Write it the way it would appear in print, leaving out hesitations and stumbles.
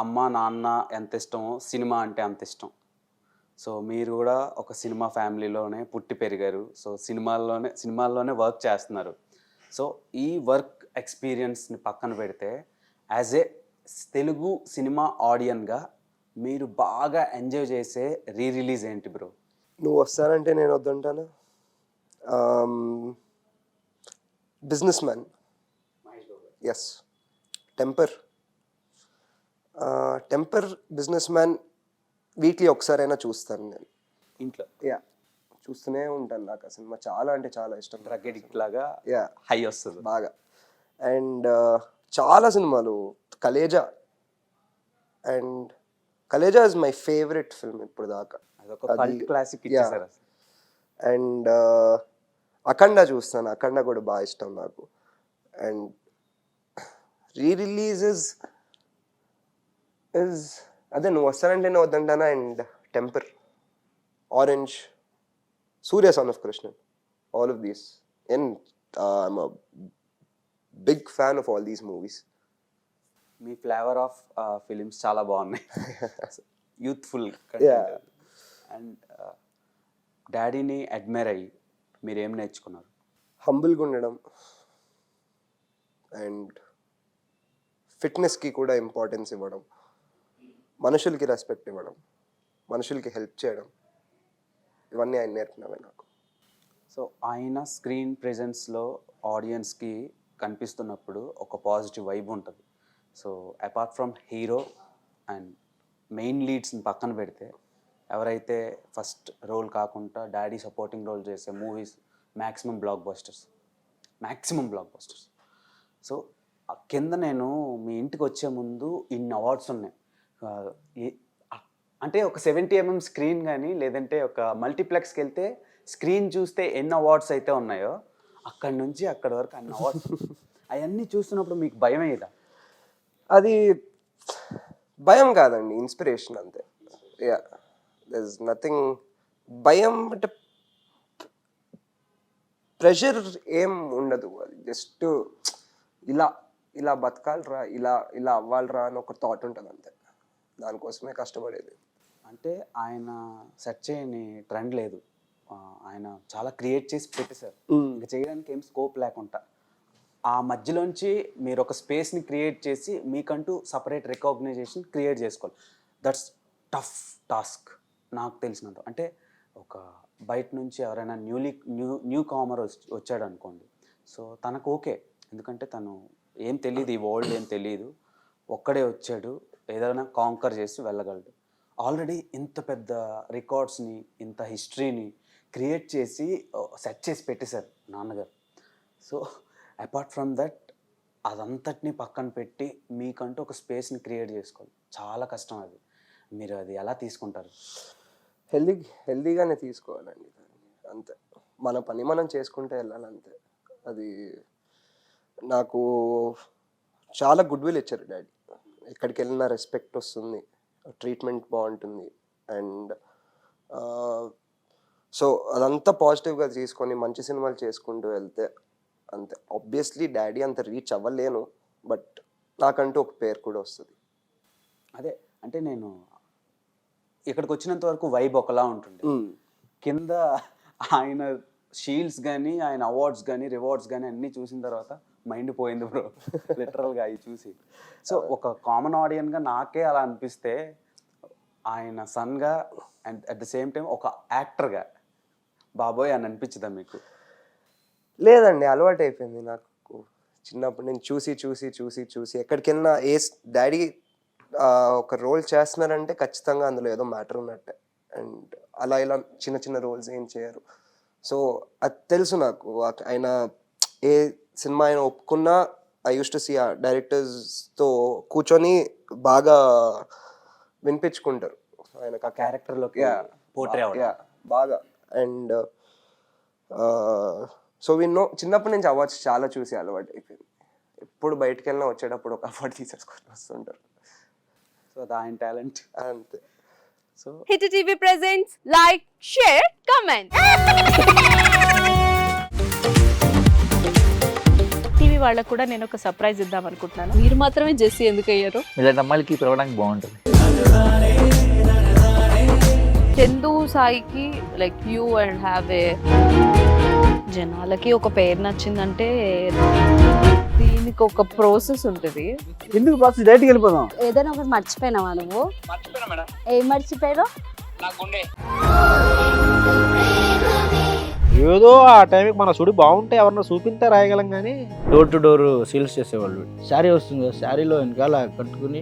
అమ్మ నాన్న ఎంత ఇష్టమో సినిమా అంటే అంత ఇష్టం. సో మీరు కూడా ఒక సినిమా ఫ్యామిలీలోనే పుట్టి పెరిగారు. సో సినిమాల్లోనే వర్క్ చేస్తున్నారు. సో ఈ వర్క్ ఎక్స్పీరియన్స్ని పక్కన పెడితే యాజ్ ఏ తెలుగు సినిమా ఆడియన్గా మీరు బాగా ఎంజాయ్ చేసే రిలీజ్ ఏంటి బ్రో? నువ్వు వస్తానంటే నేను వద్దంటాను. Business Man. Yes. Temper Business Man weekly ఒకసారైనా చూస్తాను నేను ఇంట్లో యా చూస్తూనే ఉంటాను. నాకు ఆ సినిమా చాలా అంటే చాలా ఇష్టం. డ్రగ్ ఎడిక్ట్ లాగా యా హై వస్తుంది బాగా. అండ్ చాలా సినిమాలు, Khaleja is my favourite film ఇప్పుడు దాకా. అదొక కల్ట్ క్లాసిక్ ఇచ్చేసారు అసలు. అండ్ అఖండ చూస్తాను, అఖండ కూడా బాగా ఇష్టం నాకు. అండ్ రిలీజెస్ అదే నువ్వు వస్తానంటే నేను వద్దంటానా. And Temper, Orange, Surya son of Krishnan, all of these. And I'm a big fan of all these movies. మీ ఫ్లేవర్ ఆఫ్ ఫిలిమ్స్ చాలా బాగున్నాయి. యూత్ఫుల్. అండ్ డాడీని అడ్మైర్ అయ్యి మీరు ఏం నేర్చుకున్నారు? హంబుల్గా ఉండడం అండ్ ఫిట్నెస్కి కూడా ఇంపార్టెన్స్ ఇవ్వడం, మనుషులకి రెస్పెక్ట్ ఇవ్వడం, మనుషులకి హెల్ప్ చేయడం, ఇవన్నీ ఆయన నేర్పినవే నాకు. సో ఆయన స్క్రీన్ ప్రెజెన్స్లో ఆడియన్స్కి కనిపిస్తున్నప్పుడు ఒక పాజిటివ్ వైబ్ ఉంటుంది. So apart from hero and main లీడ్స్ని పక్కన పెడితే ఎవరైతే ఫస్ట్ రోల్ కాకుండా డాడీ సపోర్టింగ్ రోల్ చేసే movies maximum blockbusters. So కింద నేను మీ ఇంటికి వచ్చే ముందు ఇన్ని అవార్డ్స్ ఉన్నాయి. అంటే ఒక 70mm స్క్రీన్ కానీ లేదంటే ఒక మల్టీప్లెక్స్కి వెళ్తే స్క్రీన్ చూస్తే ఎన్ని అవార్డ్స్ అయితే ఉన్నాయో అక్కడి నుంచి అక్కడి వరకు అన్ని అవార్డ్స్. అవన్నీ చూస్తున్నప్పుడు మీకు భయం అయ్యేదా? అది భయం కాదండి, ఇన్స్పిరేషన్ అంతే. Yeah there is nothing. భయం అంటే ప్రెషర్ ఏం ఉండదు. అది జస్ట్ ఇలా బతకాలరా, ఇలా అవ్వాలరా అని ఒక థాట్ ఉంటుంది అంతే. దానికోసమే కష్టపడేది. అంటే ఆయన సెట్ చేయని ట్రెండ్ లేదు. ఆయన చాలా క్రియేట్ చేసి పెట్టేశారు. ఇంకా చేయడానికి ఏం స్కోప్ లేకుండా ఆ మధ్యలోంచి మీరు ఒక స్పేస్ని క్రియేట్ చేసి మీకంటూ సపరేట్ రికగ్నైజేషన్ క్రియేట్ చేసుకోవాలి. దట్స్ టఫ్ టాస్క్ నాకు తెలిసినంత. అంటే ఒక బయట నుంచి ఎవరైనా న్యూ కామర్ వచ్చాడు అనుకోండి, సో తనకు ఓకే, ఎందుకంటే తను ఏం తెలియదు, ఈ వరల్డ్ ఏం తెలియదు, ఒక్కడే వచ్చాడు, ఏదైనా కాంకర్ చేసి వెళ్ళగలడు. ఆల్రెడీ ఇంత పెద్ద రికార్డ్స్ని, ఇంత హిస్టరీని క్రియేట్ చేసి సెట్ చేసి పెట్టేశారు నాన్నగారు. సో అపార్ట్ ఫ్రమ్ దట్ అదంతటిని పక్కన పెట్టి మీకంటూ ఒక స్పేస్ని క్రియేట్ చేసుకోవాలి. చాలా కష్టం అది. మీరు అది ఎలా తీసుకుంటారు? హెల్దీగానే తీసుకోవాలండి అంతే. మన పని మనం చేసుకుంటే వెళ్ళాలంతే. అది నాకు చాలా గుడ్ విల్ ఇచ్చారు డాడీ. ఎక్కడికి వెళ్ళినా రెస్పెక్ట్ వస్తుంది, ట్రీట్మెంట్ బాగుంటుంది. అండ్ సో అదంతా పాజిటివ్గా తీసుకొని మంచి సినిమాలు చేసుకుంటూ వెళ్తే అంతే. ఆబ్వియస్లీ డాడీ అంత రీచ్ అవ్వలేను, బట్ నాకంటూ ఒక పేరు కూడా వస్తుంది. అదే అంటే నేను ఇక్కడికి వచ్చినంత వరకు వైబ్ ఒకలా ఉంటుంది. కింద ఆయన షీల్డ్స్ కానీ, ఆయన అవార్డ్స్ కానీ, రివార్డ్స్ కానీ అన్నీ చూసిన తర్వాత మైండ్ పోయింది బ్రో, లిటరల్గా అవి చూసి. సో ఒక కామన్ ఆడియన్గా నాకే అలా అనిపిస్తే ఆయన సన్గా and at the same time ఒక యాక్టర్గా బాబోయ్ అని అనిపించదా మీకు? లేదండి, అలవాటు అయిపోయింది నాకు. చిన్నప్పుడు నేను చూసి ఎక్కడికి వెళ్ళినా డాడీ ఒక రోల్ చేస్తున్నారంటే ఖచ్చితంగా అందులో ఏదో మ్యాటర్ ఉన్నట్టే. అండ్ ఇలా చిన్న రోల్స్ ఏం చేయరు. సో అది తెలుసు నాకు. ఆయన ఏ సినిమా అయినా ఒప్పుకున్నా ఐ యూస్ టు సీ ఆ డైరెక్టర్స్తో కూర్చొని బాగా వినిపించుకుంటారు ఆయన ఆ క్యారెక్టర్లోకి పోర్ట్రే బాగా. అండ్ సో చిన్నప్పటి నుంచి అవార్డ్స్ చాలా చూసి అలవాటు అయిపోయింది. ఎప్పుడు బయటకు వెళ్ళినా వచ్చేటప్పుడు ఒక అవార్డు తీసేసుకొని వస్తుంటారు. సో అది ఆయన టాలెంట్ అంతే. So Hit TV presents like, share, comment. TV వాళ్ళకు కూడా నేను ఒక సర్ప్రైజ్ ఇద్దాం అనుకుంటున్నాను. మీరు మాత్రమే జెస్సీ ఎందుకు అయ్యారు? ఇలాంటి అమ్మాయిలకి పిలవడానికి బాగుంటుంది. చందు సాయికి like you and have a జనాలకి ఒక పేరు నచ్చిందంటే దీనికి ఒక ప్రాసెస్ ఉంటుంది. ఎందుకు ప్రాసెస్ డైరెక్ట్కి వెళ్ళిపోదాం. ఏదైనా ఒకటి మర్చిపోయినావా నువ్వు? ఏం మర్చిపోయావు? ఏదో ఆ టైంకి మన సుడి బాగుంటే ఎవరన్నా చూపింటే రాయగలం కానీ డోర్ టు డోర్ సేల్స్ చేసేవాళ్ళు. శారీ వస్తుంది, శారీలో వెనకాల కట్టుకుని